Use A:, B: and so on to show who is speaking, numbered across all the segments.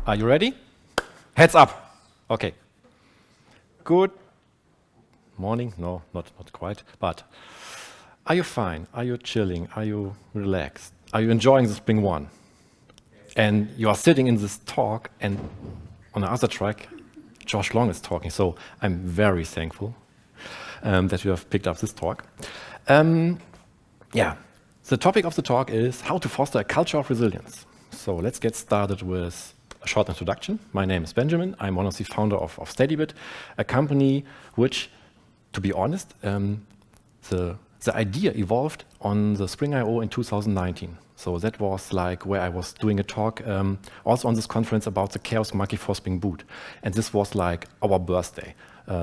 A: Are you ready? Heads up. Okay. Good morning. No, not quite. But are you fine? Are you chilling? Are you relaxed? Are you enjoying the Spring One? And you are sitting in this talk, and on the other track, Josh Long is talking. So I'm very thankful that you have picked up this talk. The topic of the talk is how to foster a culture of resilience. So let's get started with a short introduction. My name is Benjamin. I'm one of the founder of SteadyBit, a company which, to be honest, the idea evolved on the Spring I/O in 2019. So that was like where I was doing a talk also on this conference about the Chaos Monkey for Spring Boot. And this was like our birthday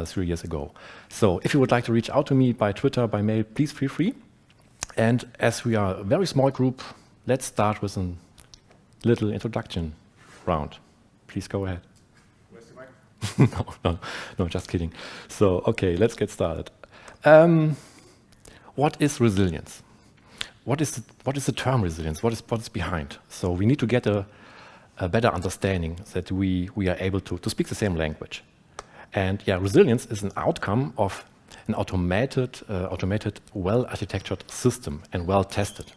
A: 3 years ago. So if you would like to reach out to me by Twitter, by mail, please feel free. And as we are a very small group, let's start with a little introduction round. Please go ahead.
B: Where's the mic?
A: No, just kidding. So, okay, let's get started. What is resilience? What is the term resilience? What is behind? So we need to get a better understanding that we are able to speak the same language. And yeah, resilience is an outcome of an automated, well-architectured system and well-tested.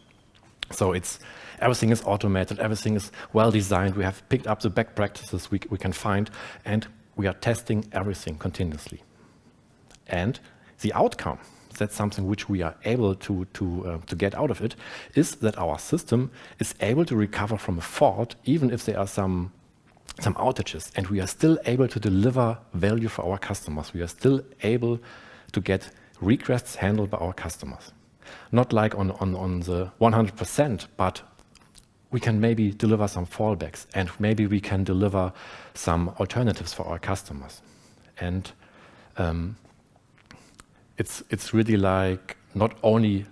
A: So everything is automated, everything is well-designed. We have picked up the best practices we can find, and we are testing everything continuously. And the outcome, that's something which we are able to get out of it, is that our system is able to recover from a fault, even if there are some outages, and we are still able to deliver value for our customers. We are still able to get requests handled by our customers. Not like on the 100%, but we can maybe deliver some fallbacks, and maybe we can deliver some alternatives for our customers. And it's really like not only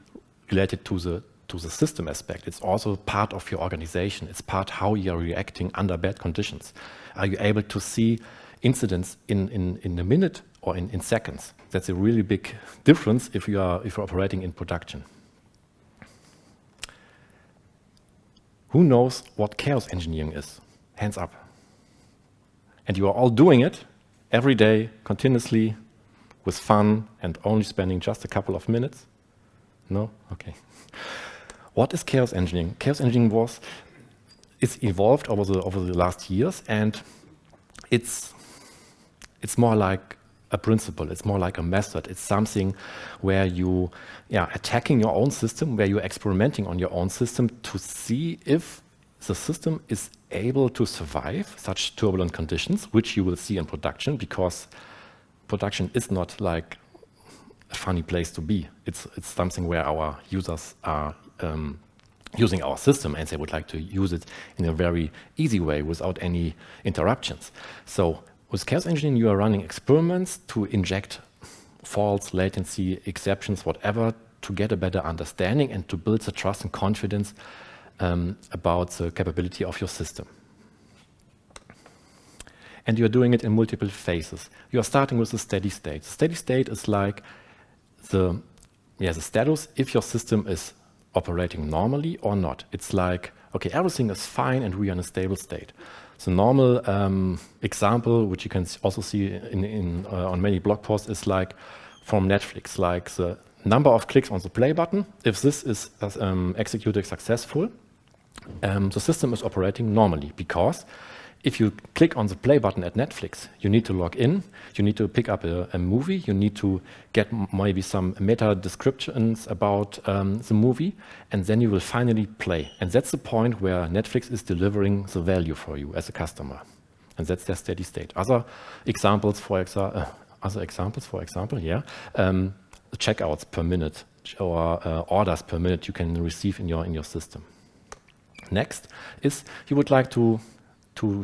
A: related to the system aspect, it's also part of your organization. It's part how you are reacting under bad conditions. Are you able to see incidents in a minute or in seconds? That's a really big difference if you're operating in production. Who knows what chaos engineering is? Hands up. And you are all doing it every day, continuously, with fun, and only spending just a couple of minutes? No? Okay. What is chaos engineering? Chaos engineering it's evolved over the last years, and it's more like a principle, it's more like a method. It's something where you attacking your own system, where you're experimenting on your own system to see if the system is able to survive such turbulent conditions, which you will see in production, because production is not like a funny place to be. It's something where our users are using our system, and they would like to use it in a very easy way without any interruptions. So with chaos engineering, you are running experiments to inject faults, latency, exceptions, whatever, to get a better understanding and to build the trust and confidence about the capability of your system. And you are doing it in multiple phases. You are starting with the steady state. The steady state is like the status if your system is operating normally or not. It's like, okay, everything is fine and we are in a stable state. The normal example, which you can also see on many blog posts, is like from Netflix, like the number of clicks on the play button. If this is executed successful, the system is operating normally, because if you click on the play button at Netflix, you need to log in, you need to pick up a movie, you need to get maybe some meta descriptions about the movie, and then you will finally play. And that's the point where Netflix is delivering the value for you as a customer. And that's their steady state. Other examples, for example, checkouts per minute or orders per minute you can receive in your system. Next is you would like to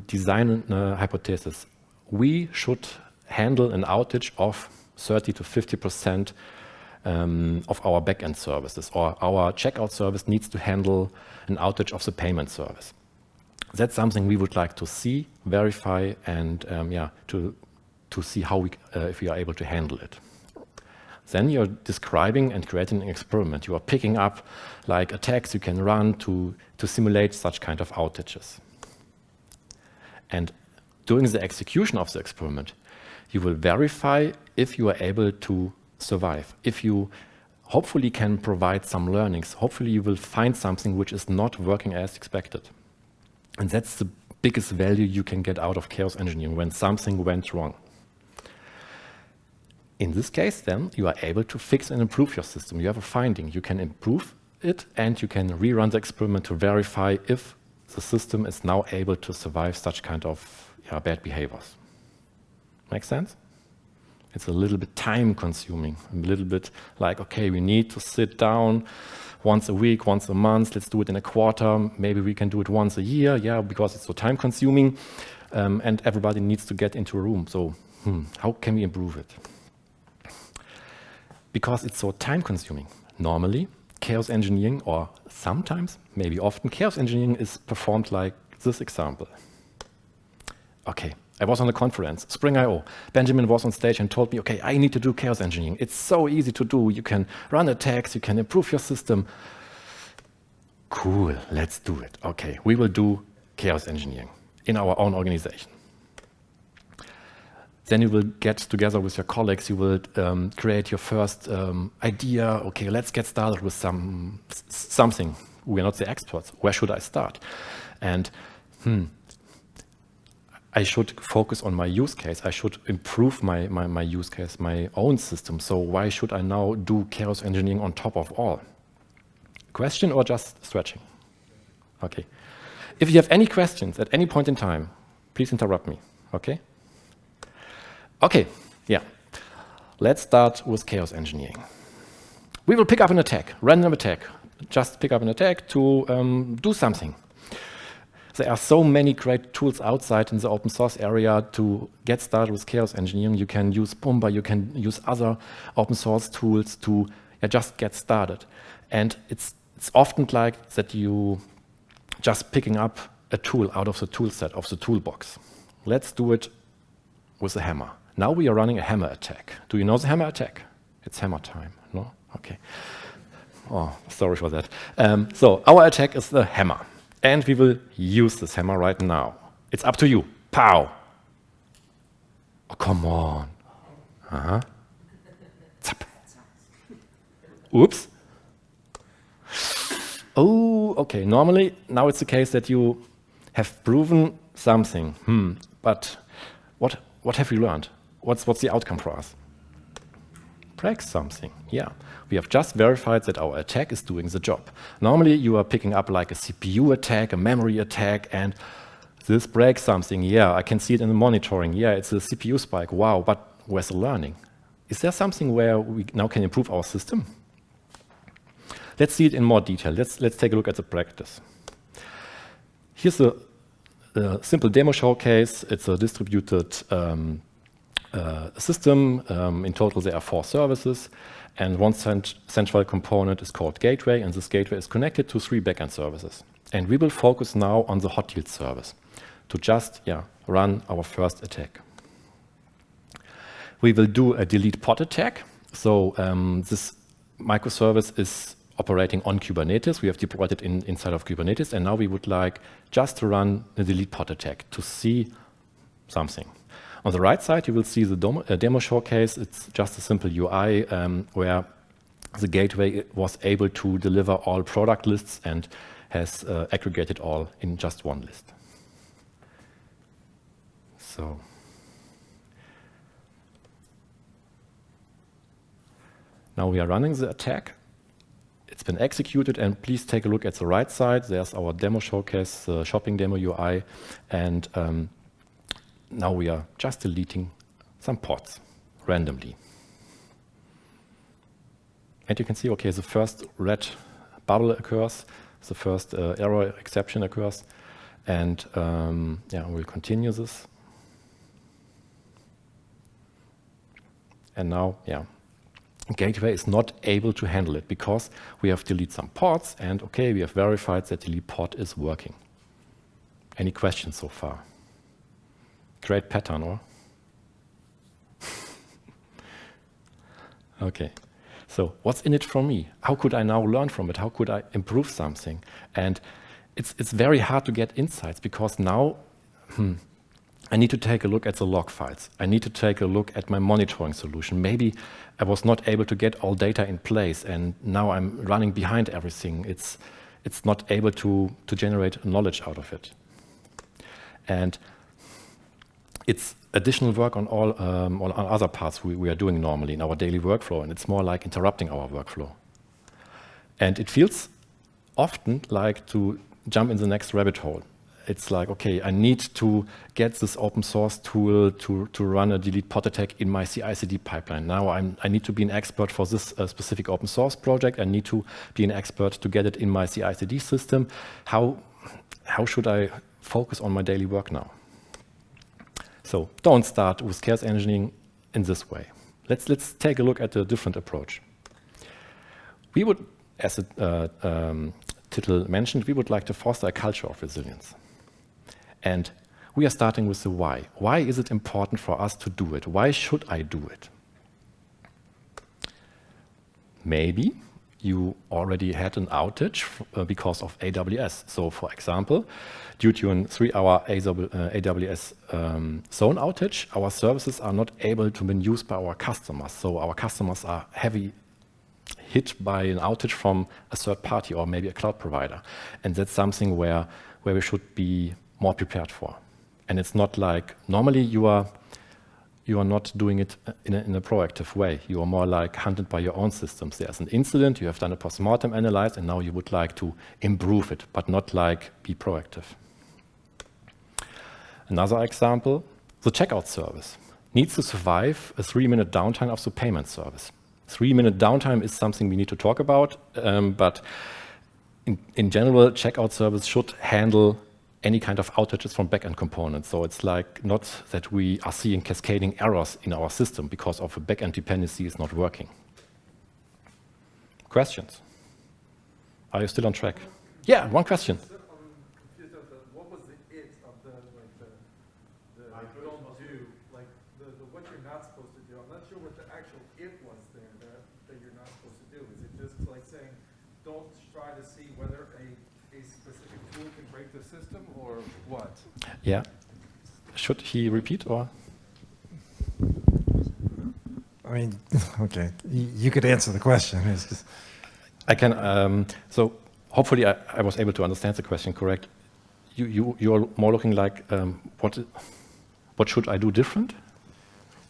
A: design a hypothesis. We should handle an outage of 30 to 50% of our backend services, or our checkout service needs to handle an outage of the payment service. That's something we would like to see, verify, and to see how if we are able to handle it. Then you're describing and creating an experiment. You are picking up like attacks you can run to simulate such kind of outages. And during the execution of the experiment, you will verify if you are able to survive, if you hopefully can provide some learnings. Hopefully you will find something which is not working as expected. And that's the biggest value you can get out of chaos engineering, when something went wrong. In this case, then, you are able to fix and improve your system. You have a finding. You can improve it, and you can rerun the experiment to verify if the system is now able to survive such kind of bad behaviors. Make sense? It's a little bit time-consuming, a little bit like, okay, we need to sit down once a week, once a month, let's do it in a quarter, maybe we can do it once a year, because it's so time-consuming, and everybody needs to get into a room. So, how can we improve it? Because it's so time-consuming. Normally, chaos engineering, or sometimes, maybe often, chaos engineering is performed like this example. Okay, I was on a conference, Spring I/O. Benjamin was on stage and told me, okay, I need to do chaos engineering. It's so easy to do. You can run attacks, you can improve your system. Cool, let's do it. Okay, we will do chaos engineering in our own organization. Then you will get together with your colleagues, you will create your first idea. Okay, let's get started with something. We're not the experts. Where should I start? And I should focus on my use case. I should improve my use case, my own system. So why should I now do chaos engineering on top of all? Question or just stretching? Okay. If you have any questions at any point in time, please interrupt me, okay? Okay, let's start with chaos engineering. We will pick up an attack, random attack. Just pick up an attack to do something. There are so many great tools outside in the open source area to get started with chaos engineering. You can use Pumba, you can use other open source tools to just get started. And it's often like that you just picking up a tool out of the tool set, of the toolbox. Let's do it with a hammer. Now we are running a hammer attack. Do you know the hammer attack? It's hammer time, no? Okay. Oh, sorry for that. So our attack is the hammer. And we will use this hammer right now. It's up to you. Pow! Oh, come on. Zap. Oops. Oh, okay. Normally, now it's the case that you have proven something. But what have you learned? What's the outcome for us? Break something. Yeah. We have just verified that our attack is doing the job. Normally, you are picking up like a CPU attack, a memory attack, and this breaks something. Yeah, I can see it in the monitoring. Yeah, it's a CPU spike. Wow, but where's the learning? Is there something where we now can improve our system? Let's see it in more detail. Let's take a look at the practice. Here's a simple demo showcase. It's a distributed system. In total, there are 4 services. And one central component is called gateway, and this gateway is connected to 3 backend services. And we will focus now on the hot yield service to just run our first attack. We will do a delete pod attack. So this microservice is operating on Kubernetes. We have deployed it inside of Kubernetes, and now we would like just to run a delete pod attack to see something. On the right side, you will see the demo showcase. It's just a simple UI where the gateway was able to deliver all product lists and has aggregated all in just one list. So now we are running the attack. It's been executed, and please take a look at the right side. There's our demo showcase, the shopping demo UI, and now we are just deleting some pods randomly. And you can see, okay, the first red bubble occurs, the first error exception occurs, and we'll continue this. And now, Gateway is not able to handle it because we have deleted some pods, and okay, we have verified that delete pod is working. Any questions so far? Great pattern, or? Okay, so what's in it for me? How could I now learn from it? How could I improve something? And it's very hard to get insights because now I need to take a look at the log files. I need to take a look at my monitoring solution. Maybe I was not able to get all data in place, and now I'm running behind everything. It's not able to generate knowledge out of it. And it's additional work on all on other parts we are doing normally in our daily workflow, and it's more like interrupting our workflow. And it feels often like to jump in the next rabbit hole. It's like, okay, I need to get this open source tool to run a delete pod attack in my CI/CD pipeline. Now I need to be an expert for this specific open source project. I need to be an expert to get it in my CI/CD system. How should I focus on my daily work now? So don't start with chaos engineering in this way. Let's take a look at a different approach. We would, as the title mentioned, we would like to foster a culture of resilience. And we are starting with the why. Why is it important for us to do it? Why should I do it? Maybe you already had an outage because of AWS. So for example, due to a 3-hour AWS zone outage, our services are not able to be used by our customers. So our customers are heavy hit by an outage from a third party or maybe a cloud provider. And that's something where we should be more prepared for. And it's not like, normally you are not doing it in a proactive way. You are more like hunted by your own systems. There's an incident, you have done a postmortem analysis, and now you would like to improve it, but not like be proactive. Another example, the checkout service needs to survive a 3-minute downtime of the payment service. 3-minute downtime is something we need to talk about, but in general, checkout service should handle any kind of outages from backend components. So it's like not that we are seeing cascading errors in our system because of a backend dependency is not working. Questions? Are you still on track? Yeah, one question.
B: What was the it of the don't do, like the what you're not supposed to do? I'm not sure what the actual it was there that you're not supposed to do. Is it just like saying, don't try to see whether a specific tool can break the system, or what?
A: Yeah. Should he repeat, or?
C: I mean, okay, you could answer the question. It's just
A: I can. So hopefully I was able to understand the question correct. You are more looking like what should I do different?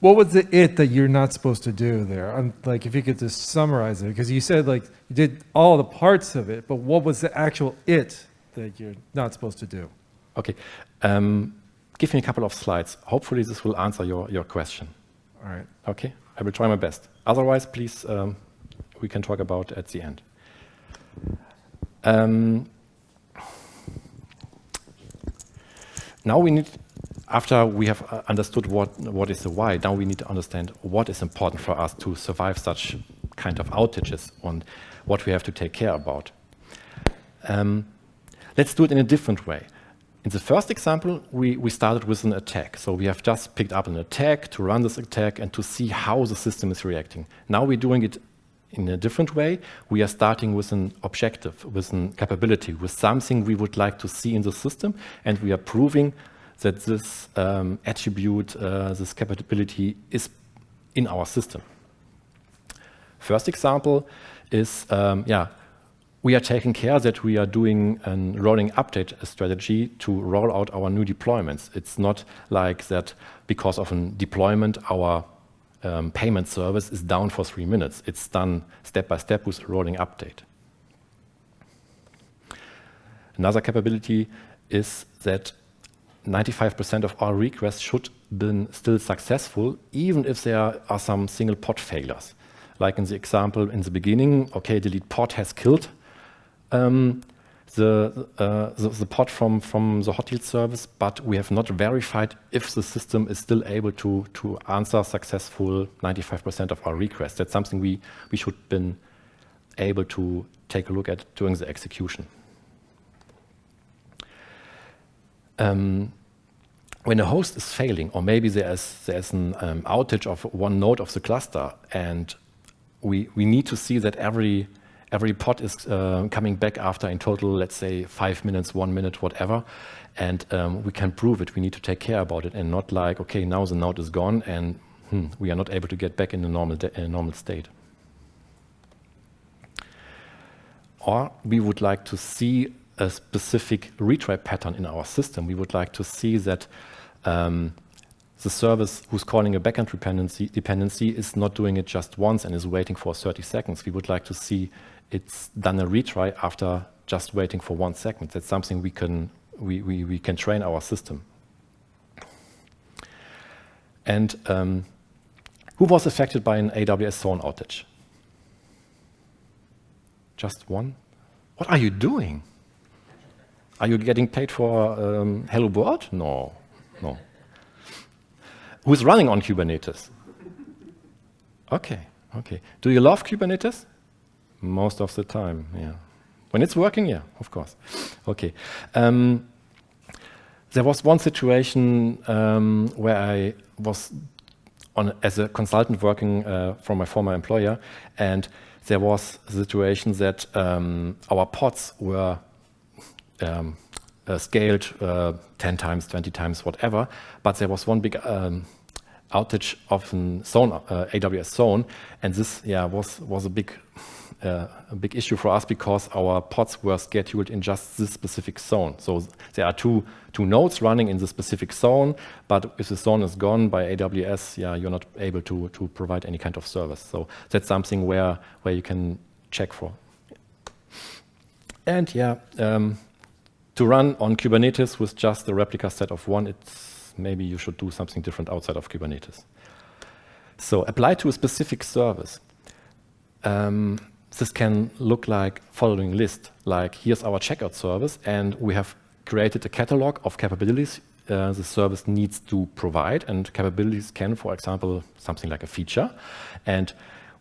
C: what was the it that you're not supposed to do there? Like, if you could just summarize it, because you said like you did all the parts of it, but what was the actual it that you're not supposed to do?
A: Okay, give me a couple of slides. Hopefully this will answer your question.
C: All right.
A: Okay, I will try my best. Otherwise, please, we can talk about at the end. Now we need, after we have understood what is the why, now we need to understand what is important for us to survive such kind of outages and what we have to take care about. Let's do it in a different way. In the first example, we started with an attack. So we have just picked up an attack to run this attack and to see how the system is reacting. Now we're doing it in a different way. We are starting with an objective, with a capability, with something we would like to see in the system, and we are proving that this attribute, this capability is in our system. First example is, we are taking care that we are doing a rolling update strategy to roll out our new deployments. It's not like that because of a deployment, our payment service is down for 3 minutes. It's done step by step with a rolling update. Another capability is that 95% of our requests should be still successful, even if there are some single pod failures. Like in the example in the beginning, okay, delete pod has killed the pod from the hot yield service, but we have not verified if the system is still able to answer successful 95% of our requests. That's something we should been able to take a look at during the execution. When a host is failing, or maybe there's an outage of one node of the cluster, and we need to see that every every pod is coming back after in total, let's say 5 minutes, 1 minute, whatever. And we can prove it. We need to take care about it and not like, okay, now the node is gone and we are not able to get back in the normal state. Or we would like to see a specific retry pattern in our system. We would like to see that the service who's calling a backend dependency is not doing it just once and is waiting for 30 seconds. We would like to see it's done a retry after just waiting for 1 second. That's something we can train our system. And who was affected by an AWS zone outage? Just one? What are you doing? Are you getting paid for Hello World? No, no. Who's running on Kubernetes? Okay, okay. Do you love Kubernetes? Most of the time, yeah. When it's working, yeah, of course. Okay. There was one situation where I was as a consultant working for my former employer, and there was a situation that our pods were scaled 10 times, 20 times, whatever, but there was one big outage of an zone, AWS zone, and this was a big issue for us because our pods were scheduled in just this specific zone. So there are two nodes running in the specific zone, but if the zone is gone by AWS, you're not able to provide any kind of service. So that's something where you can check for. And to run on Kubernetes with just the replica set of one, maybe you should do something different outside of Kubernetes. So apply to a specific service. This can look like following list, like here's our checkout service, and we have created a catalog of capabilities the service needs to provide, and capabilities can, for example, something like a feature. And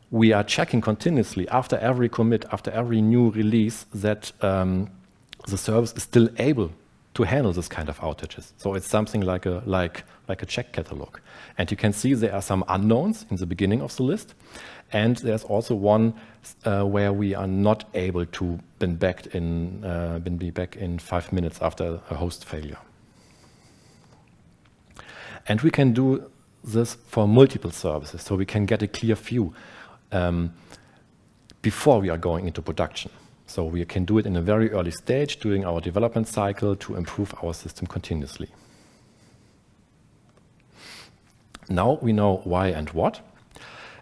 A: we are checking continuously after every commit, after every new release, that the service is still able to handle this kind of outages. So it's something like a check catalog. And you can see there are some unknowns in the beginning of the list. And there's also one where we are not able to be back in 5 minutes after a host failure. And we can do this for multiple services, so we can get a clear view before we are going into production. So we can do it in a very early stage during our development cycle to improve our system continuously. Now we know why and what.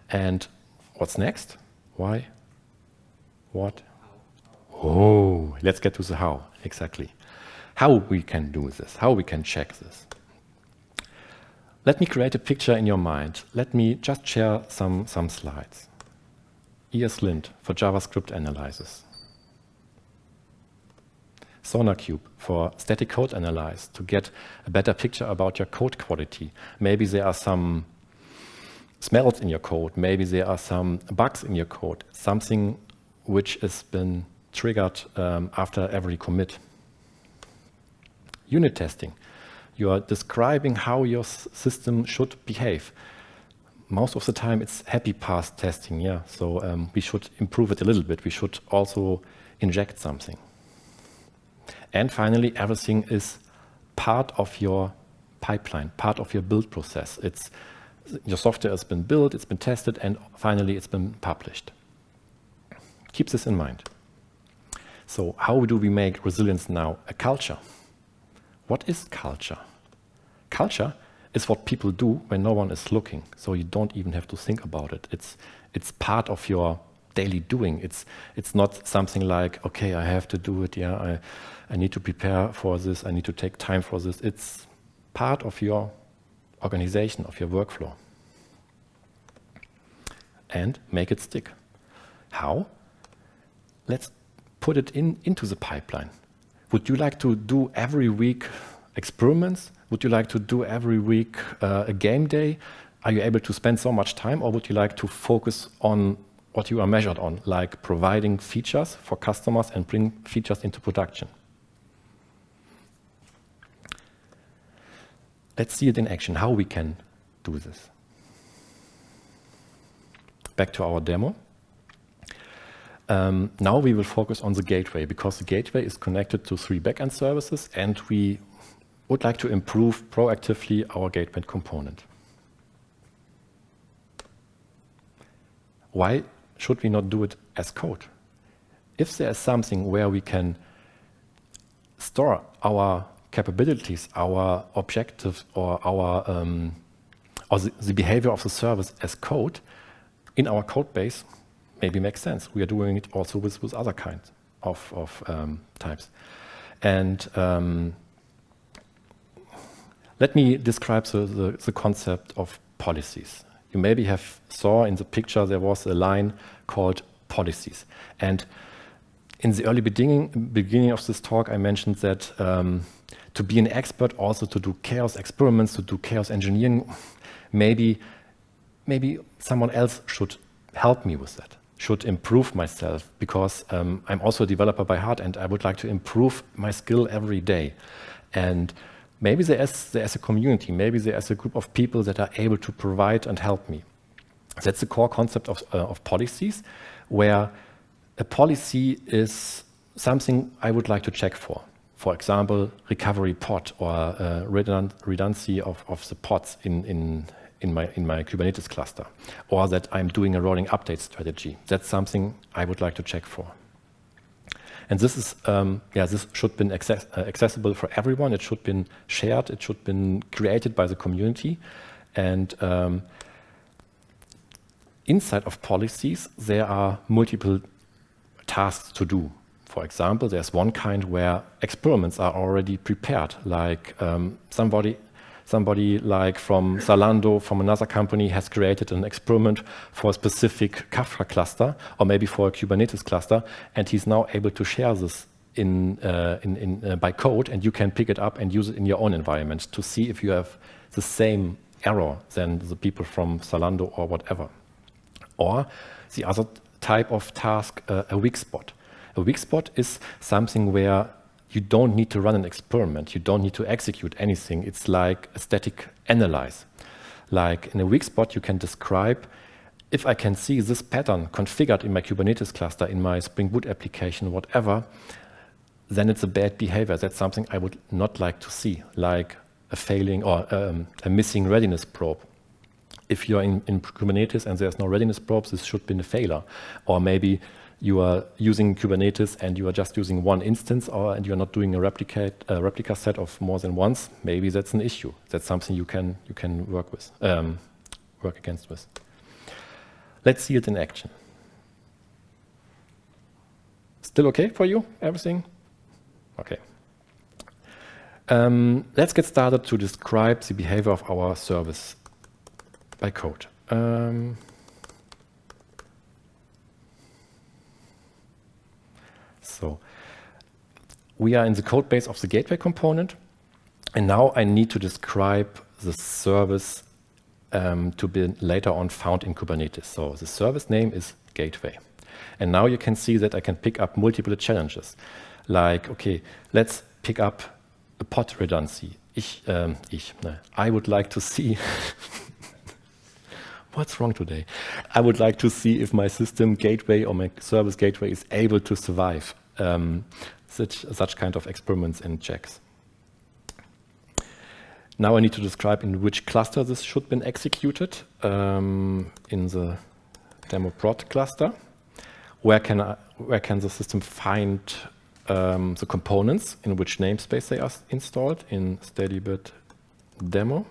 A: And what's next? Why? What? Oh, let's get to the how, exactly. How we can do this, how we can check this. Let me create a picture in your mind. Let me just share some slides. ESLint for JavaScript analysis. SonarQube for static code analysis to get a better picture about your code quality. Maybe there are some smells in your code. Maybe there are some bugs in your code. Something which has been triggered after every commit. Unit testing. You are describing how your system should behave. Most of the time it's happy path testing, yeah. So we should improve it a little bit. We should also inject something. And finally, everything is part of your pipeline, part of your build process. Your software has been built, it's been tested, and finally it's been published. Keep this in mind. So how do we make resilience now a culture? What is culture? Culture is what people do when no one is looking, so you don't even have to think about it. It's part of your daily doing. It's not something like, okay, I have to do it, I need to prepare for this, I need to take time for this. It's part of your organization, of your workflow. And make it stick. How? Let's put it into the pipeline. Would you like to do every week experiments? Would you like to do every week a game day? Are you able to spend so much time, or would you like to focus on what you are measured on, like providing features for customers and bring features into production? Let's see it in action, how we can do this. Back to our demo. Now we will focus on the gateway, because the gateway is connected to 3 backend services, and we would like to improve proactively our gateway component. Why should we not do it as code? If there is something where we can store our capabilities, our objectives, or our or the behavior of the service as code in our code base, maybe makes sense. We are doing it also with other kinds of types. And let me describe the concept of policies. You maybe have saw in the picture there was a line called policies. And in the early beginning of this talk, I mentioned that to be an expert, also to do chaos experiments, to do chaos engineering, maybe someone else should help me with that, should improve myself, because I'm also a developer by heart, and I would like to improve my skill every day. And maybe there's a community, maybe there's a group of people that are able to provide and help me. That's the core concept of policies, where a policy is something I would like to check for. For example, recovery pod, or redundancy of the pods in my Kubernetes cluster, or that I'm doing a rolling update strategy. That's something I would like to check for. And this is, this should be accessible for everyone. It should be shared. It should be created by the community. And inside of policies, there are multiple tasks to do. For example, there's one kind where experiments are already prepared, like somebody like from Zalando, from another company, has created an experiment for a specific Kafka cluster, or maybe for a Kubernetes cluster, and he's now able to share this by code, and you can pick it up and use it in your own environment to see if you have the same error than the people from Zalando or whatever. Or the other type of task, a weak spot. A weak spot is something where you don't need to run an experiment. You don't need to execute anything. It's like a static analyze. Like in a weak spot, you can describe, if I can see this pattern configured in my Kubernetes cluster, in my Spring Boot application, whatever, then it's a bad behavior. That's something I would not like to see, like a failing or a missing readiness probe. If you're in Kubernetes and there's no readiness probes, this should be a failure. Or maybe you are using Kubernetes and you are just using one instance, and you're not doing a replica set of more than once. Maybe that's an issue. That's something you can work with, work against with. Let's see it in action. Still okay for you? Everything? Okay. Let's get started to describe the behavior of our service by code. So we are in the code base of the gateway component, and now I need to describe the service to be later on found in Kubernetes. So the service name is gateway. And now you can see that I can pick up multiple challenges. Like, okay, let's pick up a pod redundancy. I would like to see what's wrong today? I would like to see if my system gateway or my service gateway is able to survive such kind of experiments and checks. Now I need to describe in which cluster this should be executed in the demo prod cluster. Where can the system find the components, in which namespace they are installed in SteadyBit demo.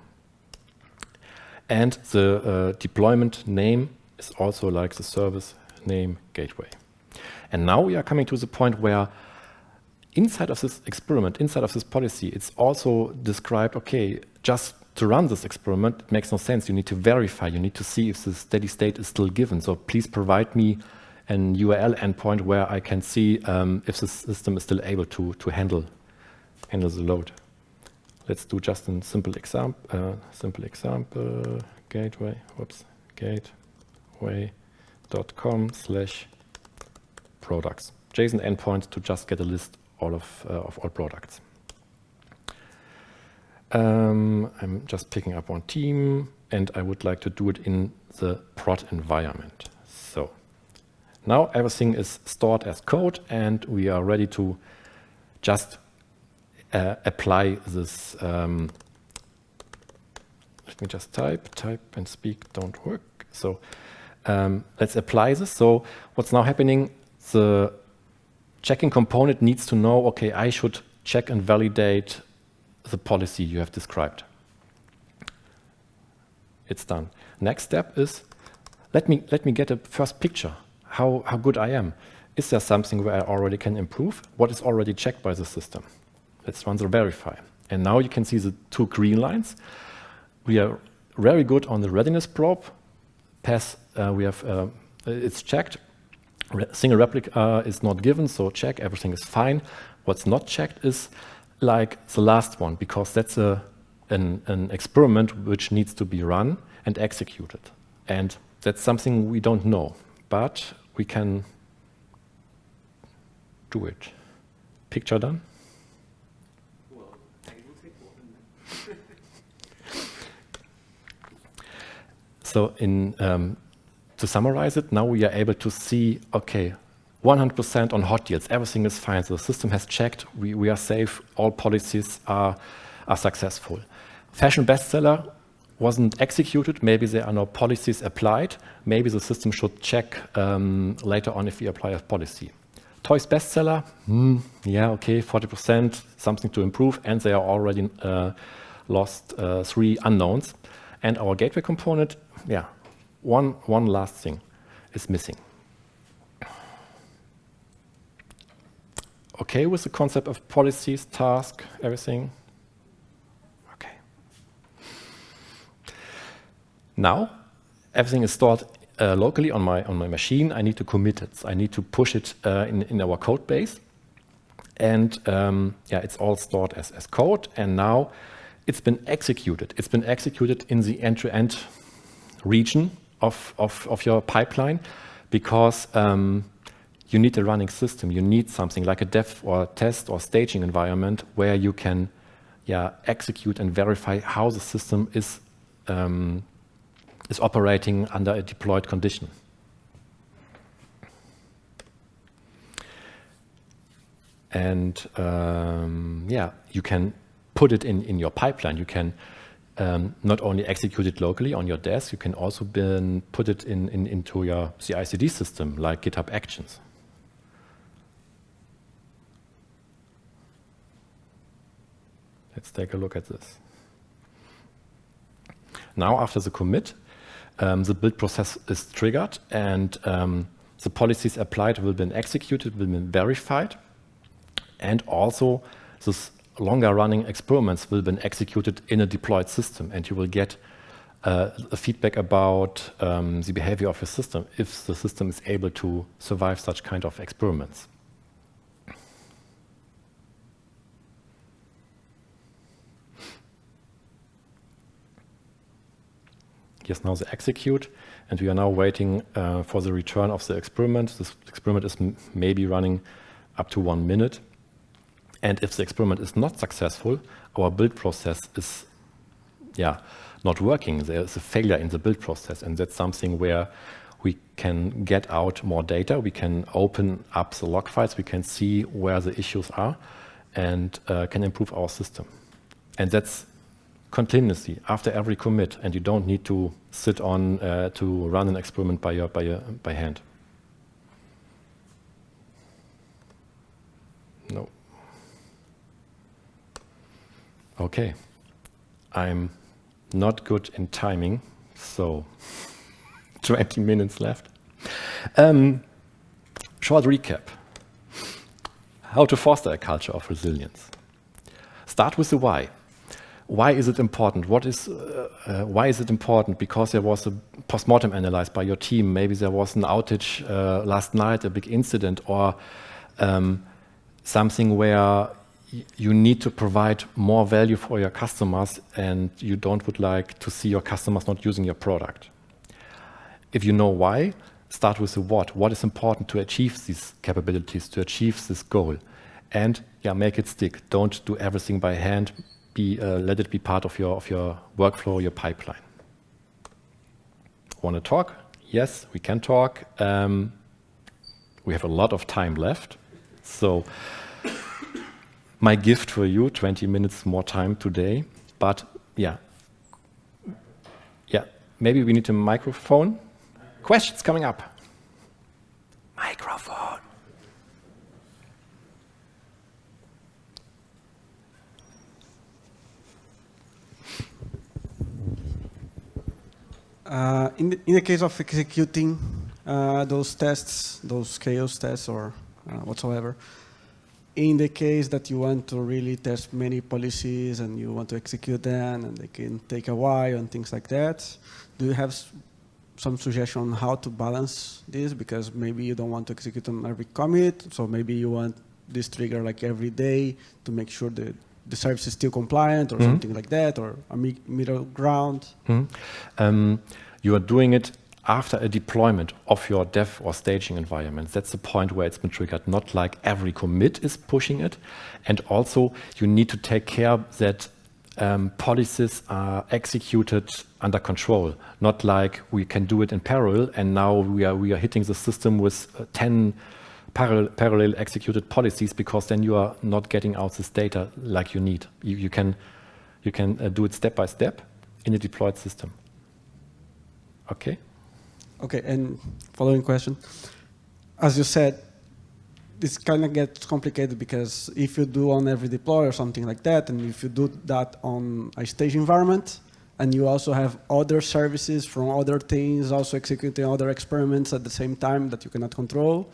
A: And the deployment name is also like the service name gateway. And now we are coming to the point where inside of this experiment, inside of this policy, it's also described, okay, just to run this experiment, it makes no sense. You need to verify, you need to see if the steady state is still given. So please provide me an URL endpoint where I can see if the system is still able to handle the load. Let's do just a simple example. Gateway.com/products. JSON endpoint to just get a list of all products. I'm just picking up one team, and I would like to do it in the prod environment. So Now everything is stored as code, and we are ready to just apply this. Let me just type and speak don't work. So let's apply this. So what's now happening, the checking component needs to know, okay, I should check and validate the policy you have described. It's done. Next step is, let me get a first picture, how good I am. Is there something where I already can improve? What is already checked by the system? Let's run the verify. And now you can see the 2 green lines. We are very good on the readiness probe. Pass, it's checked. Single replica is not given, so check, everything is fine. What's not checked is like the last one, because that's an experiment which needs to be run and executed. And that's something we don't know, but we can do it. Picture done?
D: Well, I will take one.
A: So to summarize it, now we are able to see, okay, 100% on hot deals, everything is fine. So the system has checked, we are safe, all policies are successful. Fashion bestseller wasn't executed, maybe there are no policies applied, maybe the system should check later on if we apply a policy. Toys bestseller, yeah, okay, 40%, something to improve, and they are already lost 3 unknowns. And our gateway component, yeah, one last thing is missing. Okay with the concept of policies, task, everything? Okay. Now, everything is stored locally on my machine. I need to commit it. I need to push it in our code base. And yeah, it's all stored as code. And now it's been executed. It's been executed in the end-to-end region of your pipeline, because you need a running system. You need something like a dev or test or staging environment where you can execute and verify how the system is operating under a deployed condition. And yeah, you can put it in your pipeline. You can not only execute it locally on your desk, you can also put it into your CI/CD system like GitHub Actions. Let's take a look at this. Now, after the commit, the build process is triggered, and the policies applied will be executed, will be verified, and also this longer running experiments will be executed in a deployed system, and you will get a feedback about the behavior of your system if the system is able to survive such kind of experiments. Here's now the execute, and we are now waiting for the return of the experiment. This experiment is maybe running up to 1 minute. And if the experiment is not successful, our build process is not working. There is a failure in the build process, and that's something where we can get out more data. We can open up the log files. We can see where the issues are and can improve our system. And that's continuously after every commit, and you don't need to sit on to run an experiment by hand. No. Okay, I'm not good in timing, so 20 minutes left. Short recap. How to foster a culture of resilience. Start with the why. Why is it important? Why is it important? Because there was a postmortem analyzed by your team. Maybe there was an outage last night, a big incident, or something where you need to provide more value for your customers, and you would like to see your customers not using your product. If you know why, start with the what. What is important to achieve these capabilities, to achieve this goal? And make it stick. Don't do everything by hand. Let it be part of your workflow, your pipeline. Want to talk? Yes, we can talk. we have a lot of time left. So my gift for you, 20 minutes more time today. But yeah, maybe we need a microphone. Questions coming up. Microphone.
D: In the case of executing those tests, those chaos tests or whatsoever, in the case that you want to really test many policies and you want to execute them and they can take a while and things like that, do you have some suggestion on how to balance this? Because maybe you don't want to execute on every commit, so maybe you want this trigger like every day to make sure that the service is still compliant or something like that, or a middle ground.
A: You are doing it after a deployment of your dev or staging environment. That's the point where it's been triggered, not like every commit is pushing it. And also you need to take care that policies are executed under control, not like we can do it in parallel and now we are hitting the system with 10 parallel executed policies, because then you are not getting out this data like you need. You can do it step by step in a deployed system. Okay?
D: Okay, and following question. As you said, this kind of gets complicated because if you do on every deploy or something like that, and if you do that on a stage environment, and you also have other services from other things also executing other experiments at the same time that you cannot control,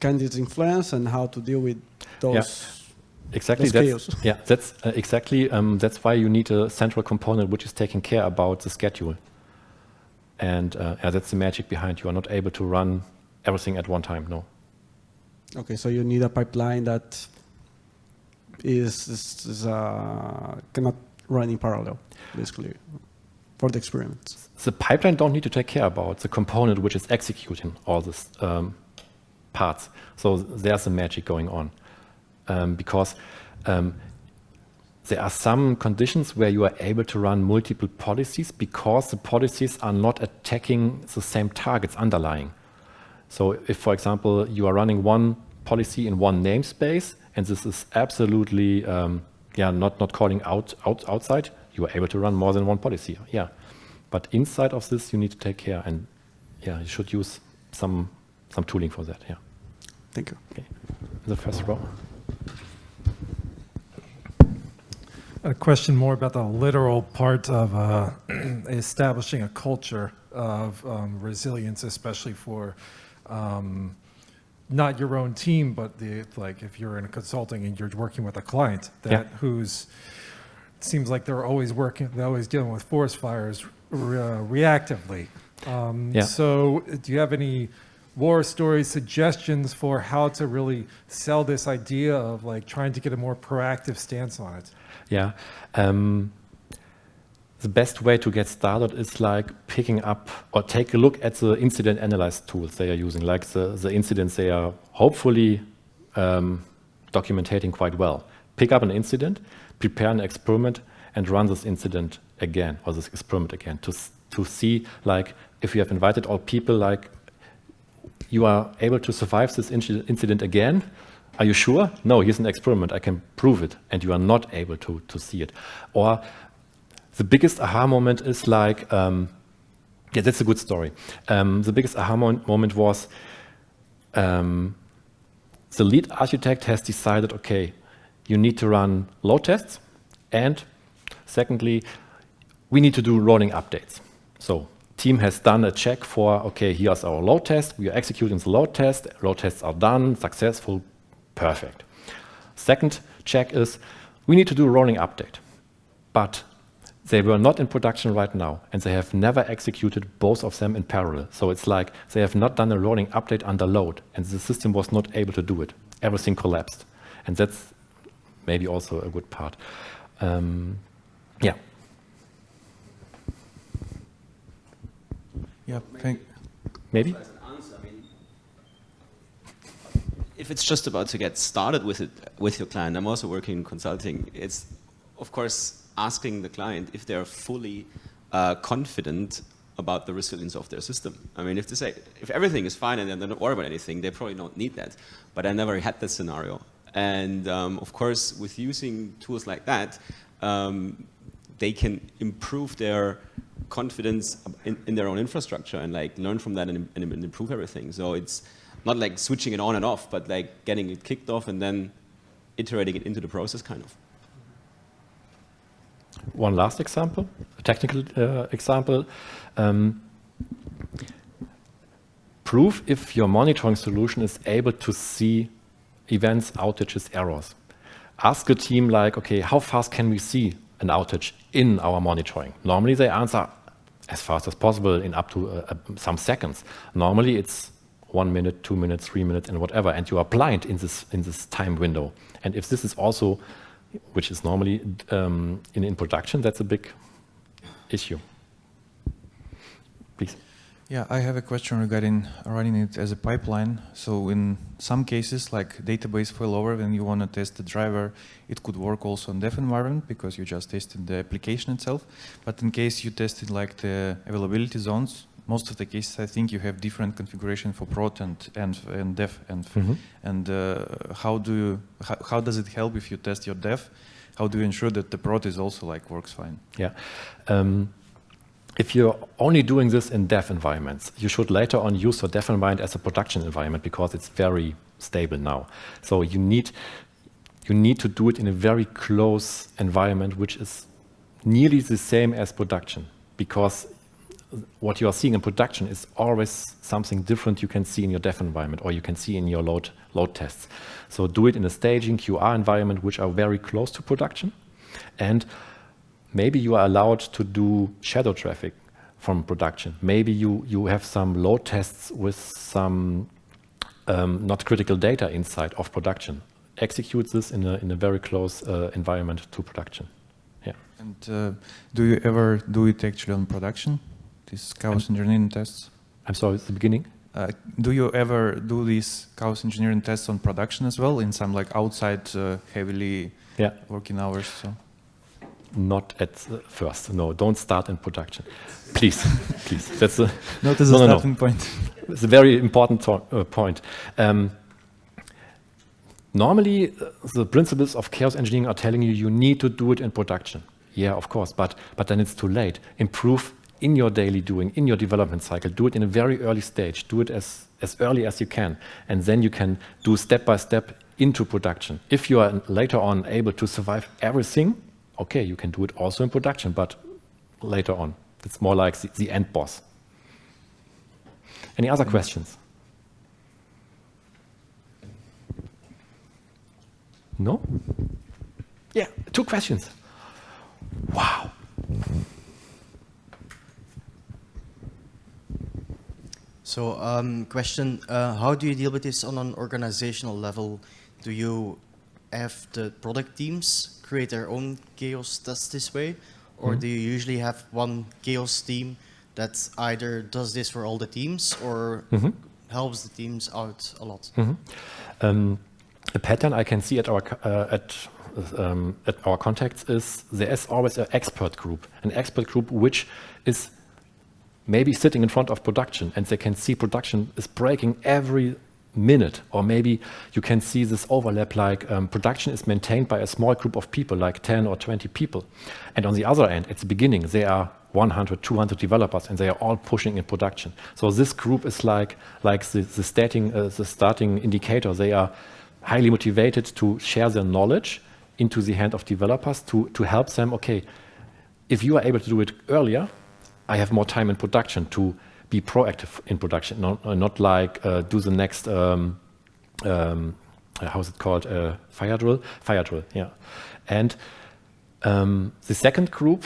D: can this influence and how to deal with those?
A: Exactly.
D: Those
A: That's exactly. That's why you need a central component which is taking care about the schedule. And that's the magic behind. You are not able to run everything at one time. No.
D: Okay, so you need a pipeline that cannot run in parallel, basically, for the experiments.
A: The pipeline don't need to take care about the component which is executing all these parts. So there's a magic going on, because there are some conditions where you are able to run multiple policies because the policies are not attacking the same targets underlying. So if, for example, you are running one policy in one namespace, and this is absolutely not calling outside, you are able to run more than one policy. Yeah, but inside of this, you need to take care, and you should use some tooling for that. Yeah.
D: Thank you.
A: Okay. The first row.
C: A question more about the literal part of establishing a culture of resilience, especially for not your own team, but like if you're in a consulting and you're working with a client seems like they're always dealing with forest fires reactively. So do you have any war stories, suggestions for how to really sell this idea of like trying to get a more proactive stance on it?
A: Yeah. The best way to get started is like picking up or take a look at the incident analyze tools they are using, like the incidents they are hopefully documenting quite well. Pick up an incident, prepare an experiment, and run this incident again, or this experiment again, to see like if you have invited all people, like you are able to survive this incident again. Are you sure? No, here's an experiment, I can prove it, and you are not able to see it. Or the biggest aha moment is like, that's a good story. The biggest aha moment was the lead architect has decided, okay, you need to run load tests, and secondly, we need to do rolling updates. So team has done a check for, okay, here's our load test, we are executing the load tests are done, successful, perfect. Second check is, we need to do a rolling update, but they were not in production right now, and they have never executed both of them in parallel. So it's like they have not done a rolling update under load, and the system was not able to do it. Everything collapsed, and that's maybe also a good part. Yeah.
E: Yeah,
A: maybe?
F: As an answer, I mean, if it's just about to get started with it with your client, I'm also working in consulting. It's of course asking the client if they're fully confident about the resilience of their system. I mean, if they say, if everything is fine and they don't worry about anything, they probably don't need that. But I never had that scenario. And of course, with using tools like that, they can improve their confidence in their own infrastructure and like learn from that and improve everything. So it's not like switching it on and off, but like getting it kicked off and then iterating it into the process, kind of.
A: One last example, a technical example. Prove if your monitoring solution is able to see events, outages, errors. Ask a team like, okay, how fast can we see an outage in our monitoring? Normally they answer as fast as possible in up to some seconds. Normally it's 1 minute, 2 minutes, 3 minutes, and whatever, and you are blind in this time window. And if this is also, which is normally in production, that's a big issue. Please.
E: Yeah, I have a question regarding running it as a pipeline. So in some cases, like database failover, when you want to test the driver, it could work also in dev environment because you just tested the application itself. But in case you tested like the availability zones, most of the cases I think you have different configuration for prod and dev. And how does it help if you test your dev? How do you ensure that the prod is also like works fine?
A: Yeah. If you're only doing this in dev environments, you should later on use your dev environment as a production environment because it's very stable now. So you need to do it in a very close environment, which is nearly the same as production, because what you are seeing in production is always something different you can see in your dev environment or you can see in your load tests. So do it in a staging QR environment, which are very close to production. And maybe you are allowed to do shadow traffic from production. Maybe you have some load tests with some not critical data inside of production. Execute this in a very close environment to production. Yeah.
E: And do you ever do it actually on production, these chaos engineering tests?
A: I'm sorry, it's the beginning?
E: Do you ever do these chaos engineering tests on production as well in some like outside heavily working hours? So.
A: Not at first. No, don't start in production. Please, please. That's a
E: not as a starting point.
A: It's a very important point. Normally, the principles of chaos engineering are telling you you need to do it in production. Yeah, of course, but then it's too late. Improve in your daily doing, in your development cycle. Do it in a very early stage. Do it as early as you can, and then you can do step by step into production. If you are later on able to survive everything, okay, you can do it also in production, but later on. It's more like the end boss. Any other questions? No? Yeah, 2 questions. Wow.
G: So, question, how do you deal with this on an organizational level? Do you have the product teams create their own chaos tests this way? Or do you usually have one chaos team that either does this for all the teams or helps the teams out a lot?
A: A pattern I can see at our contacts is there is always an expert group which is maybe sitting in front of production, and they can see production is breaking every minute, or maybe you can see this overlap like production is maintained by a small group of people, like 10 or 20 people. And on the other end, at the beginning, there are 100, 200 developers, and they are all pushing in production. So this group is like the starting indicator. They are highly motivated to share their knowledge into the hand of developers to help them, okay, if you are able to do it earlier, I have more time in production to be proactive in production, not like do the next, how's it called, fire drill, yeah. And the second group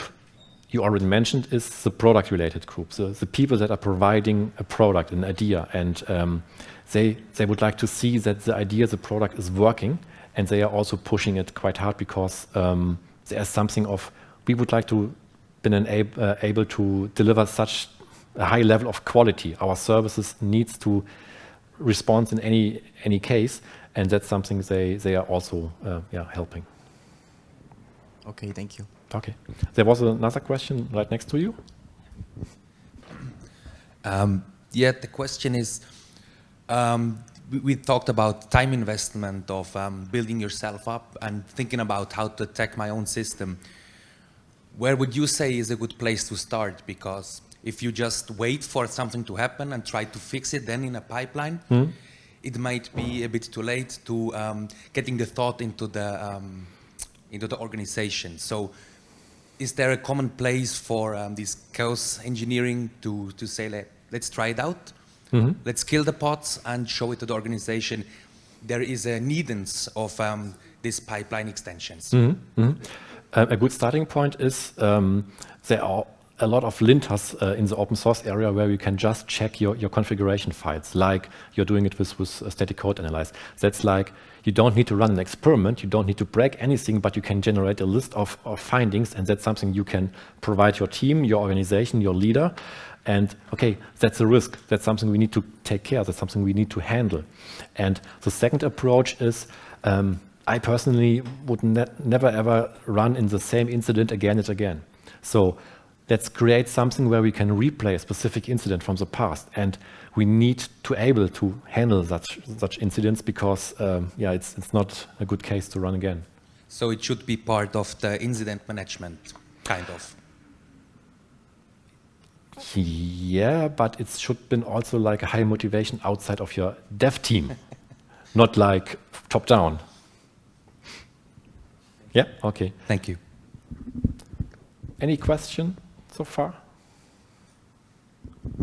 A: you already mentioned is the product-related group, the people that are providing a product, an idea, and they would like to see that the idea, the product is working, and they are also pushing it quite hard because there's something of, we would like to be able to deliver such a high level of quality. Our services needs to respond in any case, and that's something they are also helping.
G: Okay, thank you.
A: Okay. There was another question right next to you.
H: Yeah, the question is, we talked about time investment of building yourself up and thinking about how to attack my own system. Where would you say is a good place to start? Because if you just wait for something to happen and try to fix it then in a pipeline, it might be a bit too late to getting the thought into the organization. So is there a common place for this chaos engineering to say, let's try it out? Let's kill the pods and show it to the organization. There is a needance of these pipeline extensions.
A: A good starting point is there are a lot of linters in the open source area where you can just check your configuration files, like you're doing it with static code analyze. That's like, you don't need to run an experiment, you don't need to break anything, but you can generate a list of findings, and that's something you can provide your team, your organization, your leader. And okay, that's a risk. That's something we need to take care of. That's something we need to handle. And the second approach is, I personally would never ever run in the same incident again and again. So let's create something where we can replay a specific incident from the past. And we need to able to handle such incidents because, yeah, it's not a good case to run again.
H: So it should be part of the incident management, kind of.
A: Yeah, but it should be also like a high motivation outside of your dev team, not like top down. Yeah, okay.
H: Thank you.
A: Any question so far?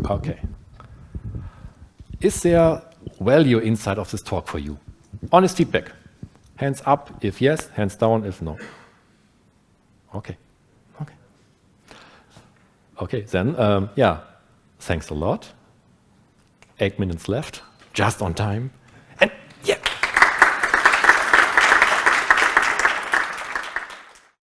A: Okay. Is there value inside of this talk for you? Honest feedback. Hands up if yes, hands down if no. Okay. Okay. Okay, then, yeah, thanks a lot. 8 minutes left, just on time.